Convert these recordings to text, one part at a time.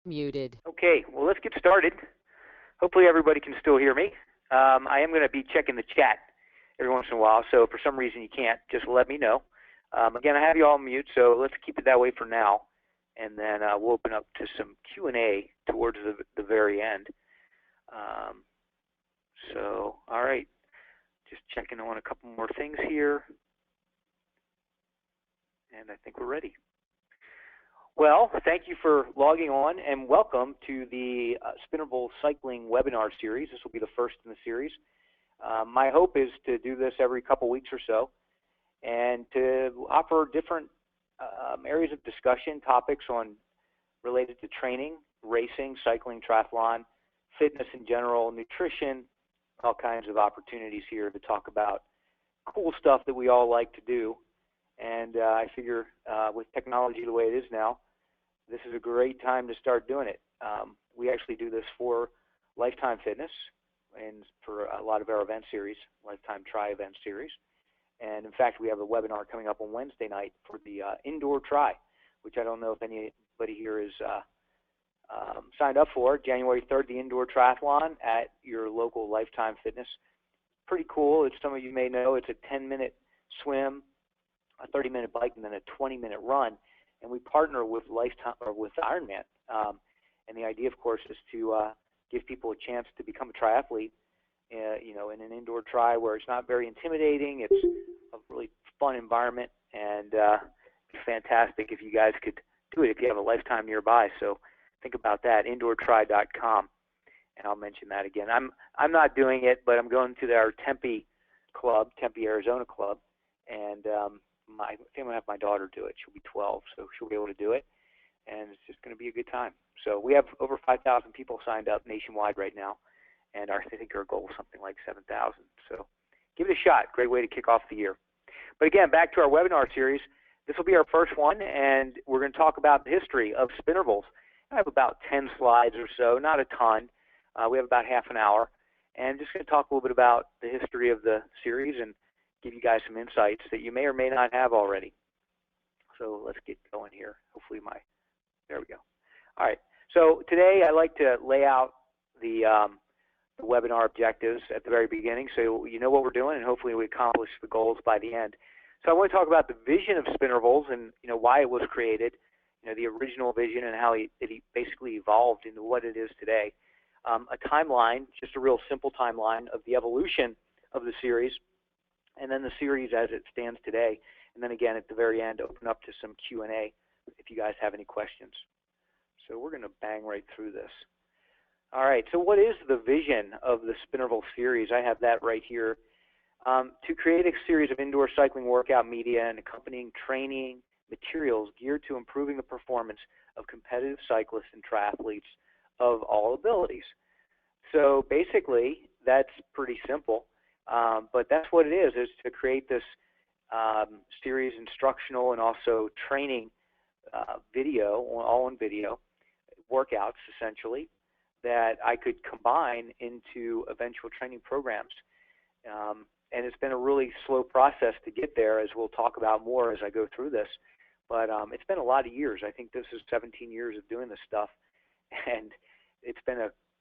Muted. Okay, well, let's get started. Hopefully everybody can still hear me. I am going to be checking the chat every once in a while, so if for some reason you can't, just let me know. Again, I have you all mute, so let's keep it that way for now, and then we'll open up to some Q&A towards the very end. All right, just checking on a couple more things here, and I think we're ready. Well, thank you for logging on, and welcome to the Spinervals Cycling webinar series. This will be the first in the series. My hope is to do this every couple weeks or so, and to offer different areas of discussion, topics related to training, racing, cycling, triathlon, fitness in general, nutrition, all kinds of opportunities here to talk about cool stuff that we all like to do. And I figure with technology the way it is now, this is a great time to start doing it. We actually do this for Lifetime Fitness and for a lot of our event series, Lifetime Tri event series. And in fact, we have a webinar coming up on Wednesday night for the Indoor Tri, which I don't know if anybody here is signed up for. January 3rd, the Indoor Triathlon at your local Lifetime Fitness. Pretty cool. As some of you may know, it's a 10-minute swim, a 30-minute bike, and then a 20-minute run. And we partner with Lifetime or with Ironman. And the idea, of course, is to give people a chance to become a triathlete, in an indoor tri where it's not very intimidating. It's a really fun environment, and it's fantastic if you guys could do it if you have a Lifetime nearby. So think about that, indoortri.com, and I'll mention that again. I'm not doing it, but I'm going to our Tempe club, Tempe, Arizona club, and I think I'm going to have my daughter do it. She'll be 12, so she'll be able to do it, and it's just going to be a good time. So we have over 5,000 people signed up nationwide right now, and I think our goal is something like 7,000. So give it a shot. Great way to kick off the year. But again, back to our webinar series. This will be our first one, and we're going to talk about the history of Spinervals. I have about 10 slides or so, not a ton. We have about half an hour, and I'm just going to talk a little bit about the history of the series and give you guys some insights that you may or may not have already. So let's get going here. Hopefully there we go. All right, so today I like to lay out the webinar objectives at the very beginning so you know what we're doing, and hopefully we accomplish the goals by the end. So I want to talk about the vision of Spinervals and why it was created, the original vision and how it basically evolved into what it is today. A timeline, just a real simple timeline of the evolution of the series, and then the series as it stands today. And then again, at the very end, open up to some Q&A if you guys have any questions. So we're going to bang right through this. All right, so what is the vision of the Spinervals series? I have that right here. To create a series of indoor cycling workout media and accompanying training materials geared to improving the performance of competitive cyclists and triathletes of all abilities. So basically, that's pretty simple. But that's what it is to create this series, instructional and also training video, all in video, workouts essentially, that I could combine into eventual training programs. And it's been a really slow process to get there, as we'll talk about more as I go through this. But it's been a lot of years. I think this is 17 years of doing this stuff, and it's been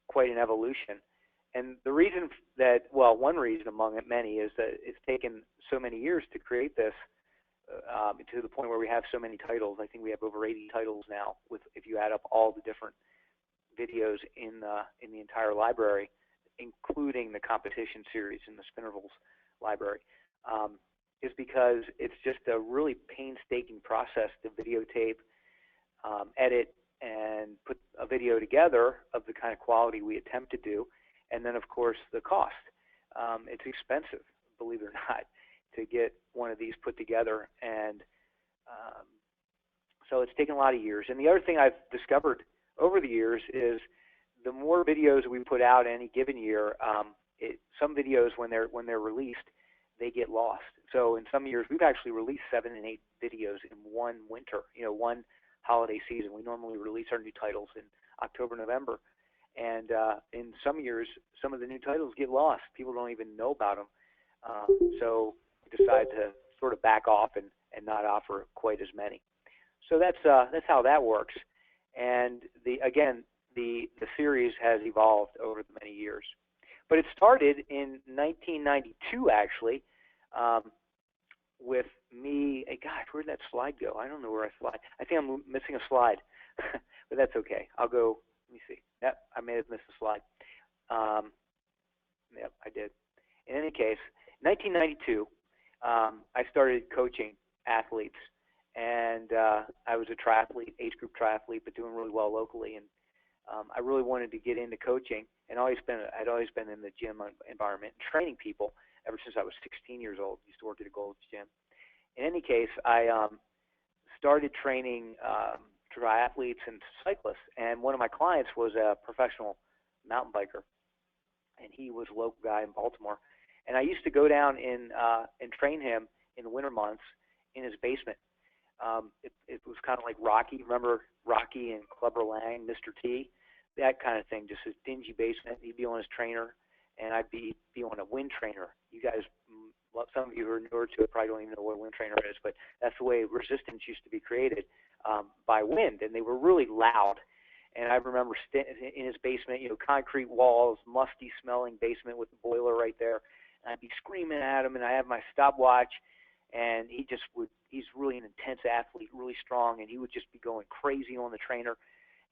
quite an evolution. And the reason that, well, one reason among many is that it's taken so many years to create this to the point where we have so many titles. I think we have over 80 titles now, if you add up all the different videos in the entire library, including the competition series in the Spinervals library, is because it's just a really painstaking process to videotape, edit, and put a video together of the kind of quality we attempt to do. And then, of course, the cost. It's expensive, believe it or not, to get one of these put together. And so it's taken a lot of years. And the other thing I've discovered over the years is the more videos we put out any given year, some videos, when they're released, they get lost. So in some years, we've actually released 7 and 8 videos in one winter, one holiday season. We normally release our new titles in October, November. And in some years, some of the new titles get lost. People don't even know about them. So we decide to sort of back off and not offer quite as many. So that's how that works. And the series has evolved over the many years. But it started in 1992, actually, um, with me. Hey, gosh, where'd that slide go? I don't know where I slide. I think I'm missing a slide, but that's okay. I'll go. Let me see. Yep, I may have missed a slide. Um, yep, I did. In any case, 1992, I started coaching athletes, and I was a triathlete, age group triathlete, but doing really well locally. And I really wanted to get into coaching, and I'd always been in the gym environment, training people ever since I was 16 years old. Used to work at a Gold's Gym. In any case, I started training triathletes and cyclists, and one of my clients was a professional mountain biker, and he was a local guy in Baltimore. And I used to go down and train him in the winter months in his basement. It was kind of like Rocky. Remember Rocky and Clubber Lang, Mr. T? That kind of thing, just a dingy basement. He'd be on his trainer, and I'd be on a wind trainer. You guys, some of you who are newer to it probably don't even know what a wind trainer is, but that's the way resistance used to be created by wind, and they were really loud. And I remember in his basement, concrete walls, musty smelling basement with the boiler right there. And I'd be screaming at him, and I have my stopwatch, and he's really an intense athlete, really strong, and he would just be going crazy on the trainer.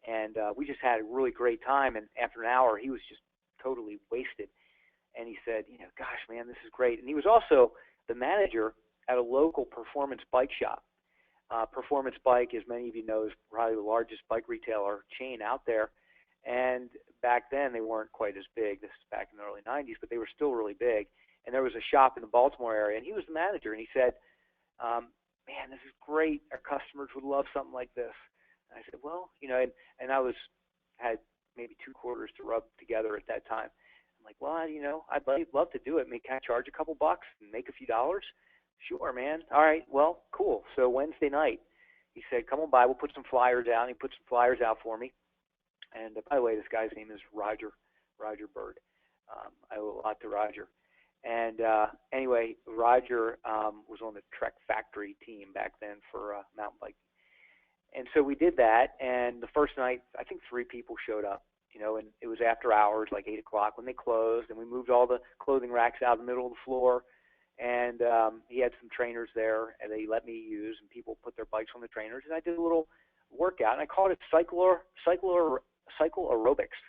And we just had a really great time. And after an hour, he was just totally wasted. And he said, gosh, man, this is great. And he was also the manager at a local performance bike shop. Performance Bike, as many of you know, is probably the largest bike retailer chain out there. And back then, they weren't quite as big. This is back in the early 90s, but they were still really big. And there was a shop in the Baltimore area, and he was the manager. And he said, man, this is great. Our customers would love something like this. And I said, well, and I had maybe 2 quarters to rub together at that time. I'm like, well, I'd love to do it. Can I charge a couple bucks and make a few dollars? Sure, man. All right, well, cool. So Wednesday night, he said, come on by. We'll put some flyers out. And he put some flyers out for me. And by the way, this guy's name is Roger Bird. I owe a lot to Roger. And anyway, Roger was on the Trek Factory team back then for mountain biking. And so we did that. And the first night, I think 3 people showed up, and it was after hours, like 8 o'clock when they closed. And we moved all the clothing racks out in the middle of the floor. And he had some trainers there, and they let me use, and people put their bikes on the trainers. And I did a little workout, and I called it cycle aerobics.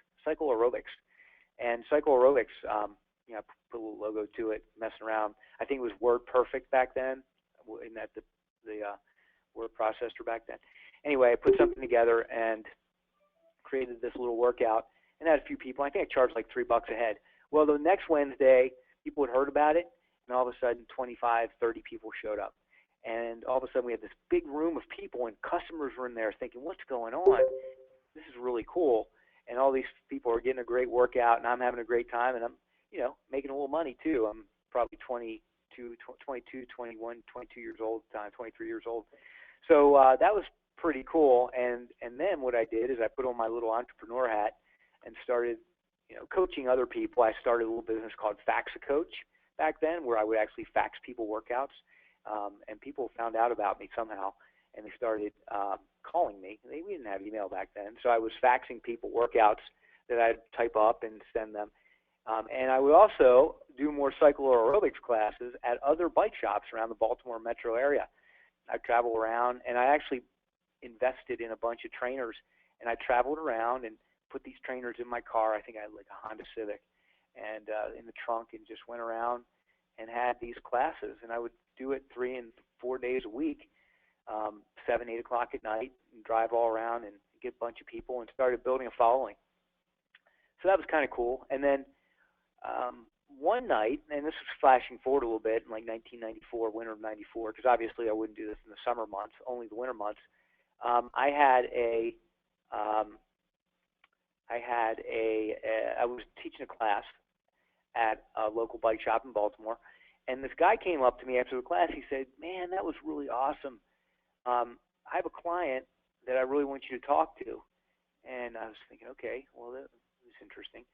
And cycle aerobics, I put a little logo to it, messing around. I think it was WordPerfect back then, in that the word processor back then. Anyway, I put something together and created this little workout, and had a few people. I think I charged like $3 a head. Well, the next Wednesday, people had heard about it, and all of a sudden 25, 30 people showed up. And all of a sudden we had this big room of people, and customers were in there thinking, what's going on? This is really cool. And all these people are getting a great workout, and I'm having a great time, and I'm, making a little money too. I'm probably 22, 21, 22 years old at the time, 23 years old. So that was pretty cool. And then what I did is I put on my little entrepreneur hat and started, coaching other people. I started a little business called Fax-A-Coach back then, where I would actually fax people workouts, and people found out about me somehow, and they started calling me. We didn't have email back then, so I was faxing people workouts that I'd type up and send them. And I would also do more cycle aerobics classes at other bike shops around the Baltimore metro area. I'd travel around, and I actually invested in a bunch of trainers, and I traveled around and put these trainers in my car. I think I had like a Honda Civic, and in the trunk, and just went around and had these classes. And I would do it 3 and 4 days a week, 7, 8 o'clock at night, and drive all around and get a bunch of people, and started building a following. So that was kind of cool. And then one night, and this was flashing forward a little bit, in like 1994, winter of 94, because obviously I wouldn't do this in the summer months, only the winter months. I was teaching a class at a local bike shop in Baltimore, and this guy came up to me after the class. He said, man, that was really awesome. I have a client that I really want you to talk to. And I was thinking, okay, well, that was interesting.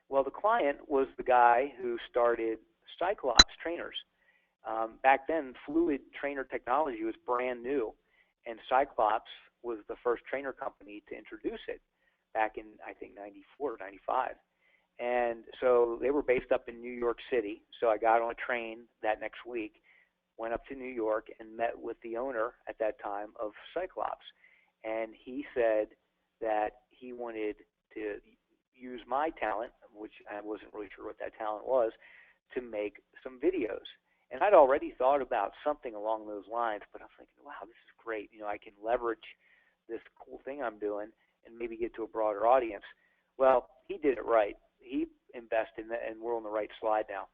Well, the client was the guy who started Cyclops trainers. Back then, fluid trainer technology was brand new, and Cyclops was the first trainer company to introduce it back in, I think, 94 or 95. And so they were based up in New York City. So I got on a train that next week, went up to New York, and met with the owner at that time of Cyclops. And he said that he wanted to use my talent, which I wasn't really sure what that talent was, to make some videos. And I'd already thought about something along those lines, but I was thinking, wow, this is great. I can leverage this cool thing I'm doing and maybe get to a broader audience. Well, he did it right. He invested, and we're on the right slide now.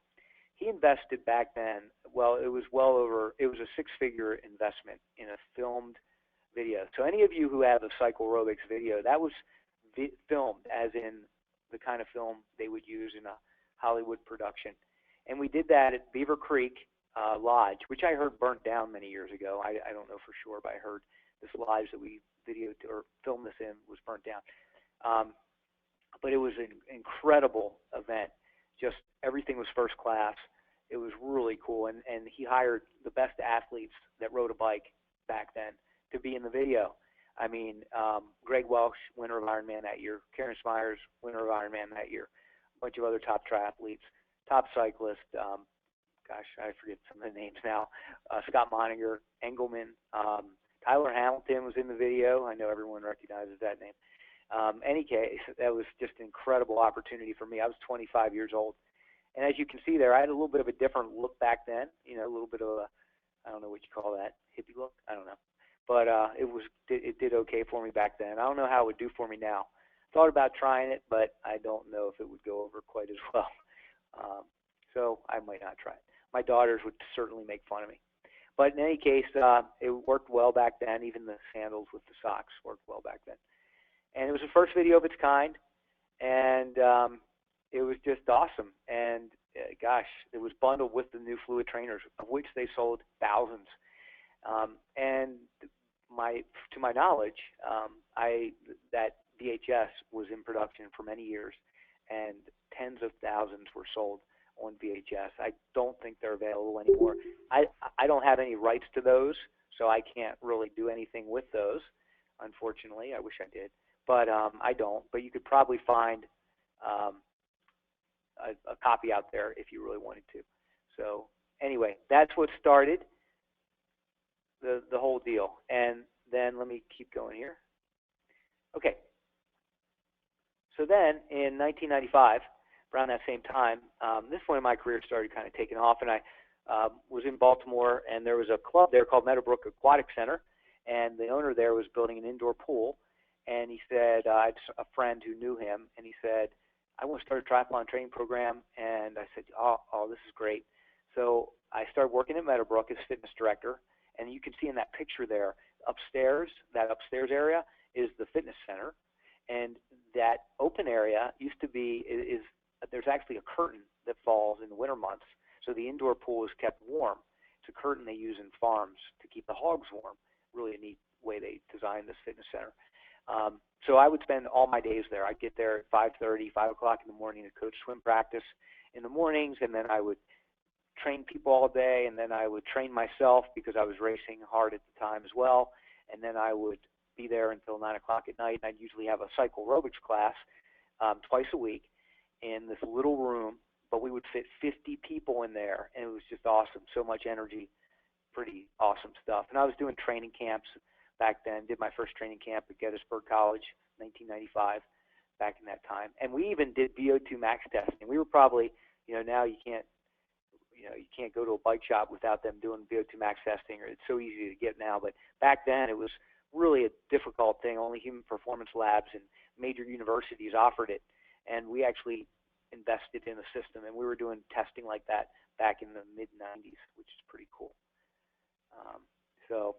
He invested back then, well, it was a six-figure investment in a filmed video. So any of you who have a cycle aerobics video, that was filmed as in the kind of film they would use in a Hollywood production. And we did that at Beaver Creek Lodge, which I heard burnt down many years ago. I don't know for sure, but I heard this lodge that we videoed or filmed this in was burnt down. But it was an incredible event. Just everything was first class. It was really cool. And he hired the best athletes that rode a bike back then to be in the video. I mean, Greg Welch, winner of Ironman that year. Karen Smyers, winner of Ironman that year. A bunch of other top triathletes, top cyclists. Gosh, I forget some of the names now. Scott Moninger, Engelman. Tyler Hamilton was in the video. I know everyone recognizes that name. Any case, that was just an incredible opportunity for me. I was 25 years old. And as you can see there, I had a little bit of a different look back then, a little bit of a, I don't know what you call that, hippie look? I don't know. But it did okay for me back then. I don't know how it would do for me now. Thought about trying it, but I don't know if it would go over quite as well. So I might not try it. My daughters would certainly make fun of me. But in any case, it worked well back then. Even the sandals with the socks worked well back then. And it was the first video of its kind, and it was just awesome. And gosh, it was bundled with the new fluid trainers, of which they sold thousands. And to my knowledge, that VHS was in production for many years, and tens of thousands were sold on VHS. I don't think they're available anymore. I don't have any rights to those, so I can't really do anything with those, unfortunately. I wish I did. But I don't. But you could probably find a copy out there if you really wanted to. So anyway, that's what started the whole deal. And then let me keep going here. Okay. So then in 1995, around that same time, this point in my career started kind of taking off, and I was in Baltimore, and there was a club there called Meadowbrook Aquatic Center, and the owner there was building an indoor pool. And he said, I had a friend who knew him, and he said, I want to start a triathlon training program. And I said, oh, this is great. So I started working at Meadowbrook as fitness director. And you can see in that picture there, upstairs, that upstairs area is the fitness center. And that open area used to be, there's actually a curtain that falls in the winter months. So the indoor pool is kept warm. It's a curtain they use in farms to keep the hogs warm. Really a neat way they designed this fitness center. So I would spend all my days there. I'd get there at 5:30, 5 o'clock in the morning to coach swim practice in the mornings, and then I would train people all day, and then I would train myself because I was racing hard at the time as well, and then I would be there until 9 o'clock at night. I'd usually have a cycle aerobics class twice a week in this little room, but we would fit 50 people in there, and it was just awesome. So much energy, pretty awesome stuff. And I was doing training camps back then, did my first training camp at Gettysburg College, 1995, back in that time. And we even did VO2 max testing. We were probably, now you can't go to a bike shop without them doing VO2 max testing, or it's so easy to get now. But back then it was really a difficult thing. Only Human Performance Labs and major universities offered it. And we actually invested in a system, and we were doing testing like that back in the mid-90s, which is pretty cool. So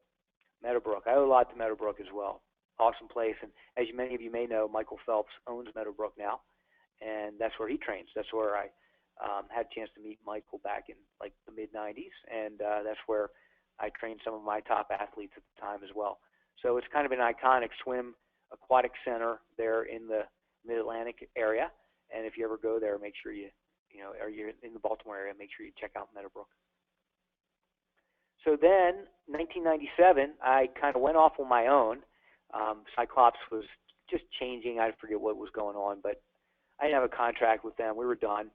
Meadowbrook. I owe a lot to Meadowbrook as well. Awesome place. And as many of you may know, Michael Phelps owns Meadowbrook now, and that's where he trains. That's where I had a chance to meet Michael back in like the mid-90s, and that's where I trained some of my top athletes at the time as well. So it's kind of an iconic swim aquatic center there in the Mid-Atlantic area. And if you ever go there, make sure or you're in the Baltimore area, make sure you check out Meadowbrook. So then, 1997, I kind of went off on my own. Cyclops was just changing. I forget what was going on, but I didn't have a contract with them. We were done.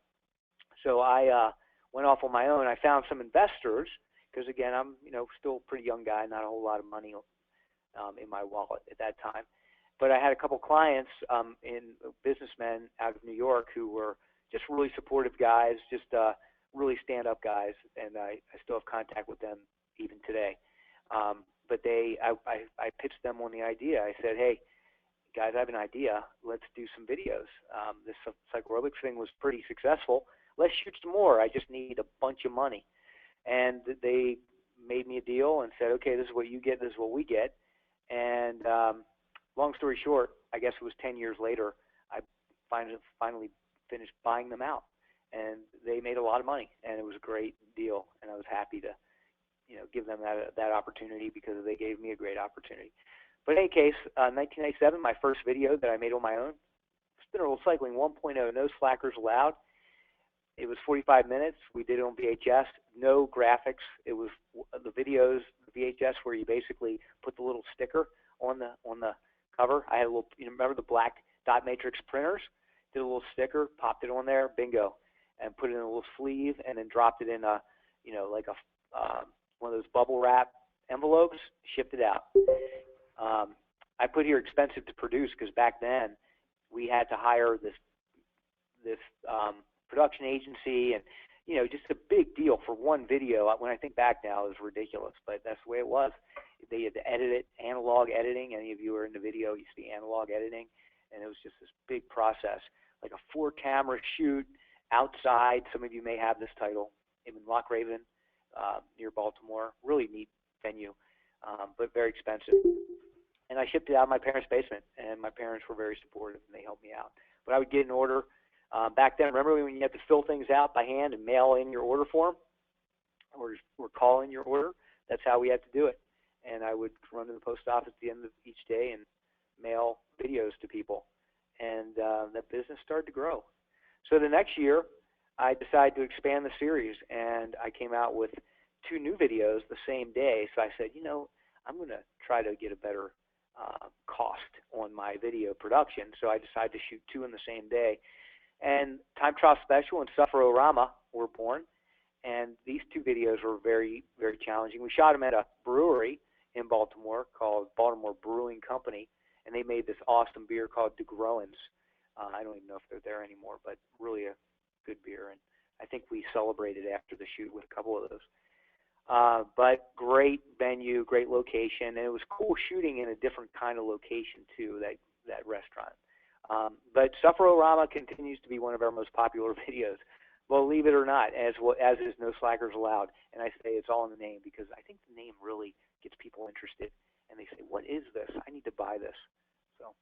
So I went off on my own. I found some investors because, again, I'm still a pretty young guy, not a whole lot of money in my wallet at that time. But I had a couple clients, businessmen out of New York who were just really supportive guys, just really stand-up guys, and I still have contact with them even today. But I pitched them on the idea. I said, hey, guys, I have an idea. Let's do some videos. This Cyclops thing was pretty successful. Let's shoot some more. I just need a bunch of money. And they made me a deal and said, okay, this is what you get, this is what we get. And long story short, I guess it was 10 years later, I finally finished buying them out. And they made a lot of money, and it was a great deal. And I was happy to give them that opportunity because they gave me a great opportunity. But in any case, 1997, my first video that I made on my own, Spinervals Cycling 1.0, no slackers allowed. It was 45 minutes. We did it on VHS, no graphics. It was the videos, the VHS, where you basically put the little sticker on the cover. I had a little, remember the black dot matrix printers? Did a little sticker, popped it on there, bingo, and put it in a little sleeve, and then dropped it in a, like one of those bubble wrap envelopes, shipped it out. I put here expensive to produce because back then we had to hire this production agency, and just a big deal for one video. When I think back now, it was ridiculous, but that's the way it was. They had to edit it, analog editing. Any of you are in the video, you see analog editing, and it was just this big process, like a 4-camera shoot outside. Some of you may have this title in Loch Raven, near Baltimore. Really neat venue, but very expensive. And I shipped it out of my parents' basement, and my parents were very supportive, and they helped me out. But I would get an order. Back then, remember when you had to fill things out by hand and mail in your order form, or call in your order? That's how we had to do it. And I would run to the post office at the end of each day and mail videos to people. And that business started to grow. So the next year, I decided to expand the series, and I came out with 2 new videos the same day. So I said, I'm going to try to get a better cost on my video production. So I decided to shoot 2 in the same day. And Time Trial Special and Sufferorama were born. And these 2 videos were very, very challenging. We shot them at a brewery in Baltimore called Baltimore Brewing Company, and they made this awesome beer called DeGroens. I don't even know if they're there anymore, but really a good beer. And I think we celebrated after the shoot with a couple of those. But great venue, great location, and it was cool shooting in a different kind of location too, that restaurant. But Sufferorama continues to be one of our most popular videos, believe it or not, as is No Slackers Allowed. And I say it's all in the name because I think the name really gets people interested, and they say, what is this? I need to buy this. So,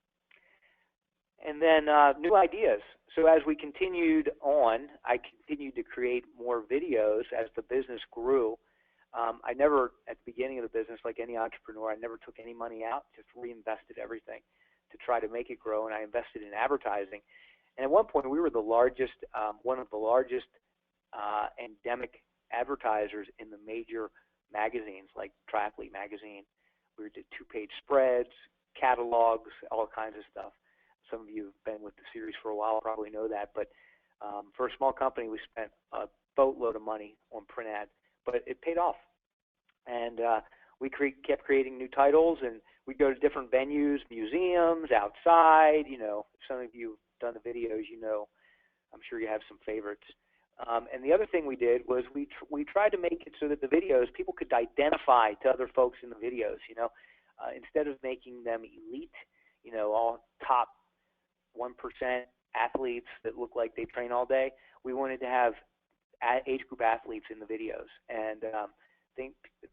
and then new ideas. So as we continued on, I continued to create more videos as the business grew. I never, at the beginning of the business, like any entrepreneur, I never took any money out, just reinvested everything to try to make it grow, and I invested in advertising. And at one point, we were the largest, one of the largest endemic advertisers in the major magazines, like Triathlete magazine. We did 2-page spreads, catalogs, all kinds of stuff. Some of you have been with the series for a while, probably know that. But for a small company, we spent a boatload of money on print ads, but it paid off. And we kept creating new titles, and we'd go to different venues, museums, outside. Some of you have done the videos, I'm sure you have some favorites. And the other thing we did was we tried to make it so that the videos, people could identify to other folks in the videos, instead of making them elite, all top 1% athletes that look like they train all day. We wanted to have age group athletes in the videos, and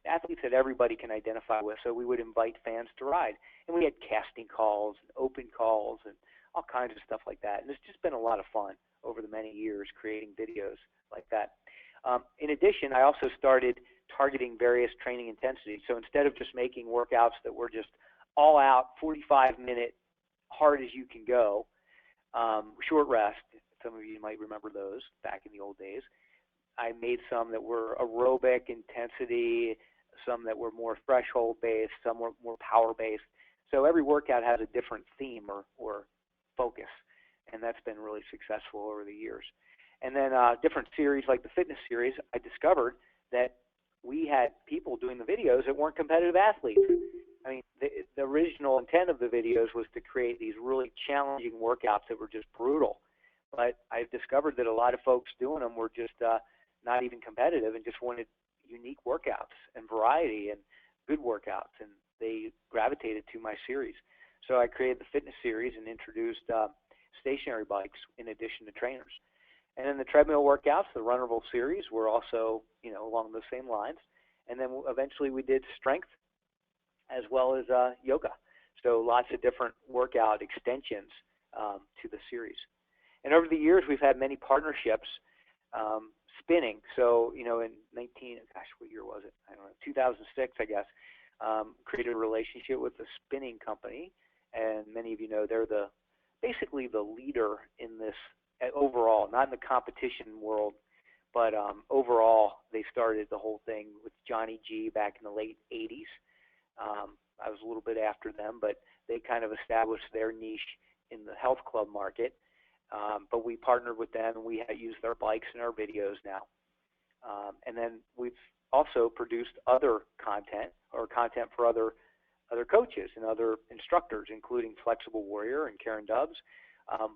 athletes that everybody can identify with, so we would invite fans to ride. And we had casting calls and open calls and all kinds of stuff like that. And it's just been a lot of fun over the many years creating videos like that. In addition, I also started targeting various training intensities. So instead of just making workouts that were just all out, 45-minute, hard as you can go, short rest, some of you might remember those back in the old days, I made some that were aerobic intensity, some that were more threshold-based, some were more power-based. So every workout has a different theme or focus, and that's been really successful over the years. And then different series like the fitness series, I discovered that we had people doing the videos that weren't competitive athletes. I mean, the original intent of the videos was to create these really challenging workouts that were just brutal. But I discovered that a lot of folks doing them were just not even competitive and just wanted unique workouts and variety and good workouts, and they gravitated to my series. So I created the fitness series and introduced stationary bikes in addition to trainers. And then the treadmill workouts, the Runnerville series, were also, along those same lines. And then eventually we did strength as well as yoga. So lots of different workout extensions to the series. And over the years, we've had many partnerships. Spinning. So, in what year was it? I don't know, 2006, I guess, created a relationship with a spinning company. And many of you know they're basically the leader in this overall, not in the competition world, but overall, they started the whole thing with Johnny G back in the late 80s. I was a little bit after them, but they kind of established their niche in the health club market. But we partnered with them, and we use their bikes in our videos now. And then we've also produced other content for other coaches and other instructors, including Flexible Warrior and Karen Dubs,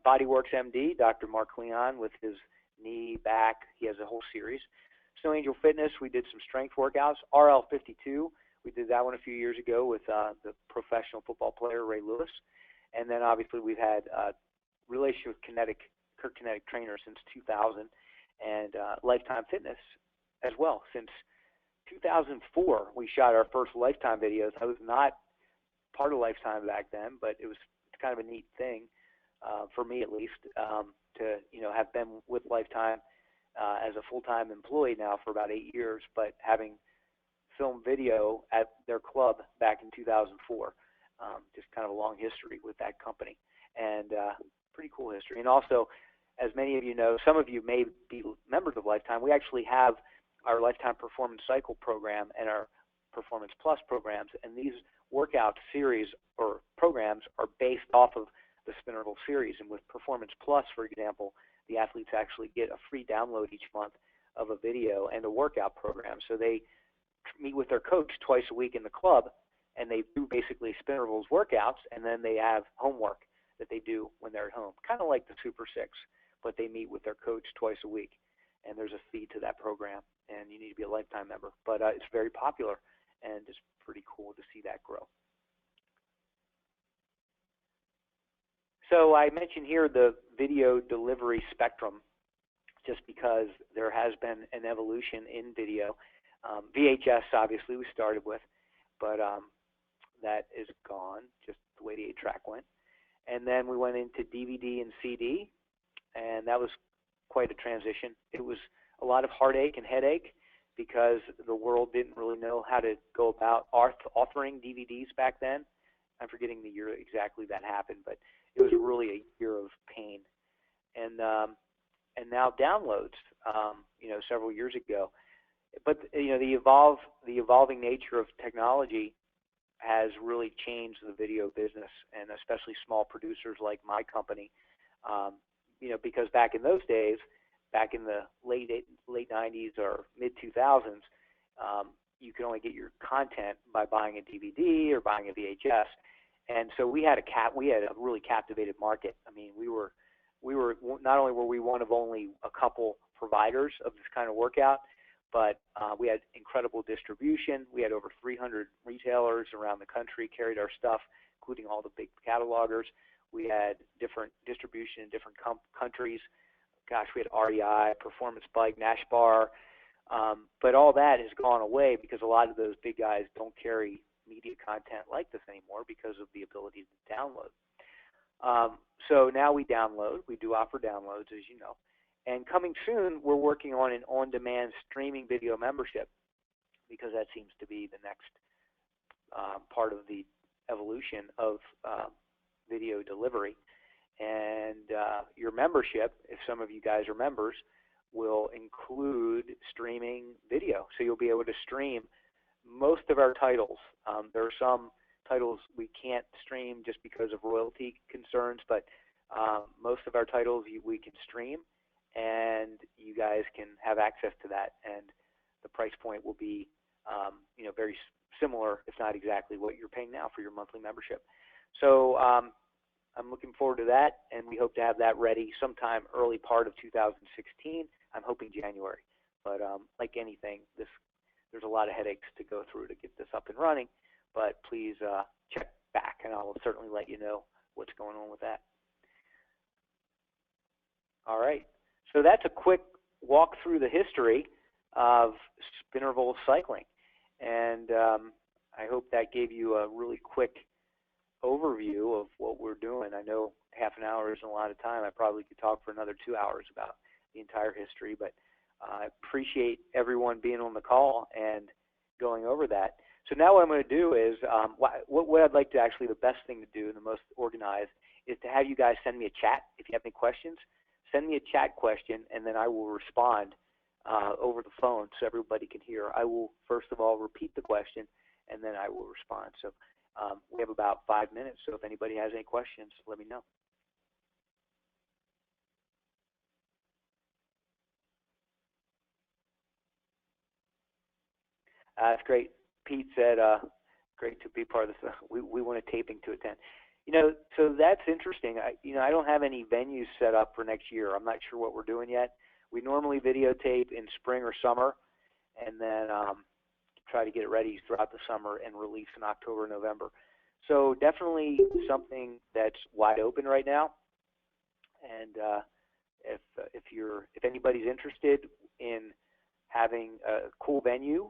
Bodyworks MD, Dr. Mark Leon with his knee, back. He has a whole series. Snow Angel Fitness, we did some strength workouts. RL52, we did that one a few years ago with the professional football player Ray Lewis. And then obviously we've had relationship with Kirk Kinetic Trainer since 2000, and Lifetime Fitness as well. Since 2004, we shot our first Lifetime videos. I was not part of Lifetime back then, but it was kind of a neat thing for me, at least, to have been with Lifetime as a full-time employee now for about 8 years, but having filmed video at their club back in 2004. Just kind of a long history with that company, and pretty cool history. And also, as many of you know, some of you may be members of Lifetime, we actually have our Lifetime Performance Cycle program and our Performance Plus programs, and these workout series or programs are based off of the Spinervals series. And with Performance Plus, for example, the athletes actually get a free download each month of a video and a workout program. So they meet with their coach twice a week in the club, and they do basically Spinervals workouts, and then they have homework that they do when they're at home, kind of like the Super 6, but they meet with their coach twice a week, and there's a fee to that program, and you need to be a Lifetime member. But it's very popular, and it's pretty cool to see that grow. So I mentioned here the video delivery spectrum, just because there has been an evolution in video. VHS, obviously, we started with, but that is gone, just the way the 8-track went. And then we went into DVD and CD, and that was quite a transition. It was a lot of heartache and headache because the world didn't really know how to go about authoring DVDs back then. I'm forgetting the year exactly that happened, but it was really a year of pain. And now downloads, several years ago. But the evolving nature of technology has really changed the video business, and especially small producers like my company. Because back in those days, back in the late 90s or mid 2000s, you could only get your content by buying a DVD or buying a VHS, and so we had a really captivated market. I mean, we were not only were we one of only a couple providers of this kind of workout, but we had incredible distribution. We had over 300 retailers around the country carried our stuff, including all the big catalogers. We had different distribution in different countries. Gosh, we had REI, Performance Bike, Nash Bar. But all that has gone away because a lot of those big guys don't carry media content like this anymore because of the ability to download. So now we download. We do offer downloads, as you know. And coming soon, we're working on an on-demand streaming video membership, because that seems to be the next part of the evolution of video delivery. And your membership, if some of you guys are members, will include streaming video. So you'll be able to stream most of our titles, there are some titles we can't stream just because of royalty concerns, but most of our titles we can stream, and you guys can have access to that, and the price point will be very similar, if not exactly what you're paying now for your monthly membership. So I'm looking forward to that, and we hope to have that ready sometime early part of 2016. I'm hoping January, but like anything, there's a lot of headaches to go through to get this up and running, but please check back, and I'll certainly let you know what's going on with that. All right, so that's a quick walk through the history of Spinervals cycling, and I hope that gave you a really quick overview of what we're doing. I know half an hour isn't a lot of time. I probably could talk for another 2 hours about the entire history, but I appreciate everyone being on the call and going over that. So now what I'm going to do is, what I'd like to actually, the best thing to do and the most organized is to have you guys send me a chat. If you have any questions, send me a chat question, and then I will respond over the phone so everybody can hear. I will, first of all, repeat the question, and then I will respond. So we have about 5 minutes, so if anybody has any questions, let me know. That's great. Pete said, great to be part of this. We want a taping to attend. So that's interesting. I don't have any venues set up for next year. I'm not sure what we're doing yet. We normally videotape in spring or summer, and then try to get it ready throughout the summer and release in October, November. So definitely something that's wide open right now. And if anybody's interested in having a cool venue,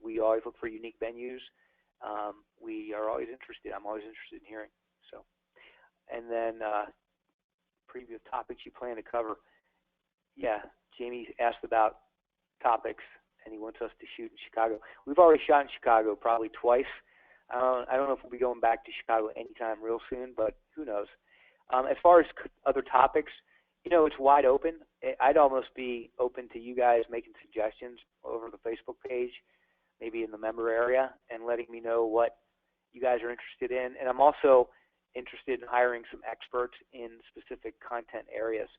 we always look for unique venues. We are always interested. I'm always interested in hearing. So, and then previous topics you plan to cover. Yeah, Jamie asked about topics, and he wants us to shoot in Chicago. We've already shot in Chicago probably twice. I don't know if we'll be going back to Chicago anytime real soon, but who knows. As far as other topics, it's wide open. I'd almost be open to you guys making suggestions over the Facebook page, maybe in the member area, and letting me know what you guys are interested in. And I'm also interested in hiring some experts in specific content areas.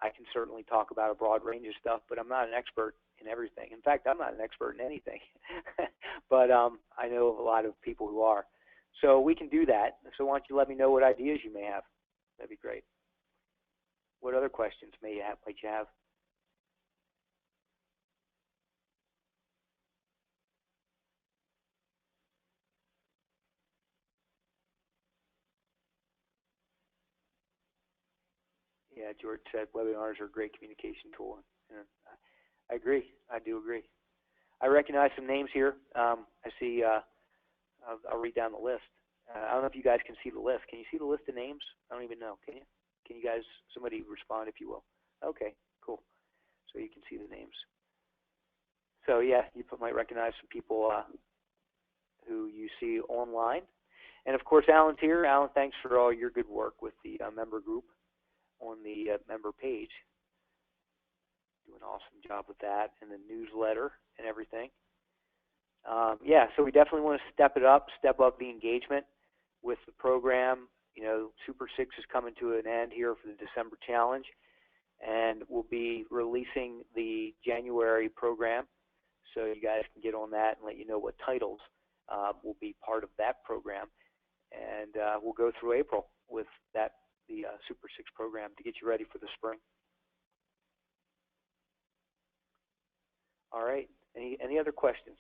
I can certainly talk about a broad range of stuff, but I'm not an expert in everything. In fact, I'm not an expert in anything, but I know of a lot of people who are. So we can do that. So why don't you let me know what ideas you may have? That'd be great. What other questions might you have? Yeah, George said webinars are a great communication tool. And I agree. I do agree. I recognize some names here. I see. I'll read down the list. I don't know if you guys can see the list. Can you see the list of names? I don't even know. Can you? Can you guys? Somebody respond if you will. Okay, cool. So you can see the names. So yeah, you might recognize some people who you see online. And of course, Alan's here. Alan, thanks for all your good work with the member group on the member page. Do an awesome job with that, and the newsletter and everything. Yeah, so we definitely want to step up the engagement with the program. Super 6 is coming to an end here for the December challenge, and we'll be releasing the January program, so you guys can get on that and let you know what titles will be part of that program. And we'll go through April with the Super 6 program to get you ready for the spring. All right, any other questions?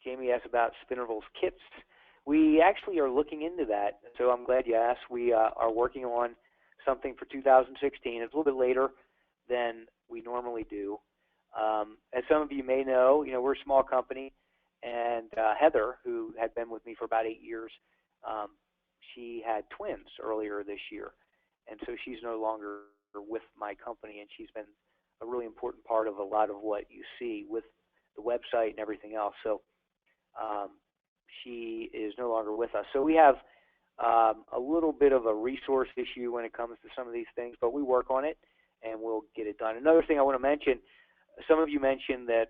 Jamie asked about Spinervals kits. We actually are looking into that, so I'm glad you asked. We are working on something for 2016. It's a little bit later than we normally do. As some of you may know, we're a small company, and Heather, who had been with me for about 8 years, she had twins earlier this year, and so she's no longer with my company, and she's been a really important part of a lot of what you see with the website and everything else. So she is no longer with us. So we have a little bit of a resource issue when it comes to some of these things, but we work on it, and we'll get it done. Another thing I want to mention, some of you mentioned that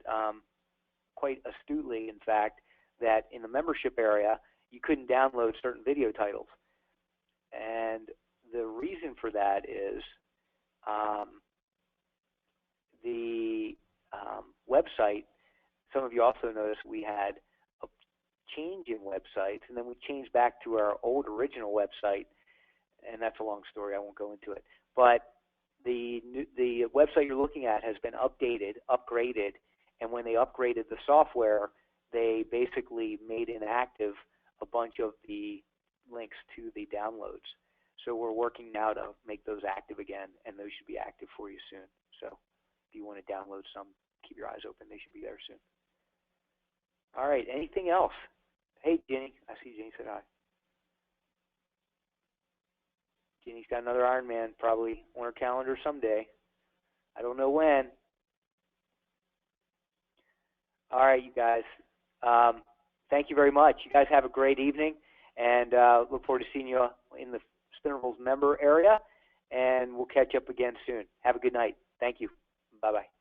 quite astutely, in fact, that in the membership area, you couldn't download certain video titles. And the reason for that is the website, some of you also noticed we had a change in websites, and then we changed back to our old original website, and that's a long story. I won't go into it. But the website you're looking at has been upgraded, and when they upgraded the software, they basically made inactive a bunch of the links to the downloads. So we're working now to make those active again, and those should be active for you soon. So if you want to download some, keep your eyes open. They should be there soon. All right, anything else? Hey, Jenny. I see Jenny said hi. Jenny's got another Ironman probably on her calendar someday. I don't know when. All right, you guys. Thank you very much. You guys have a great evening, and look forward to seeing you in the Spinervals member area, and we'll catch up again soon. Have a good night. Thank you. Bye-bye.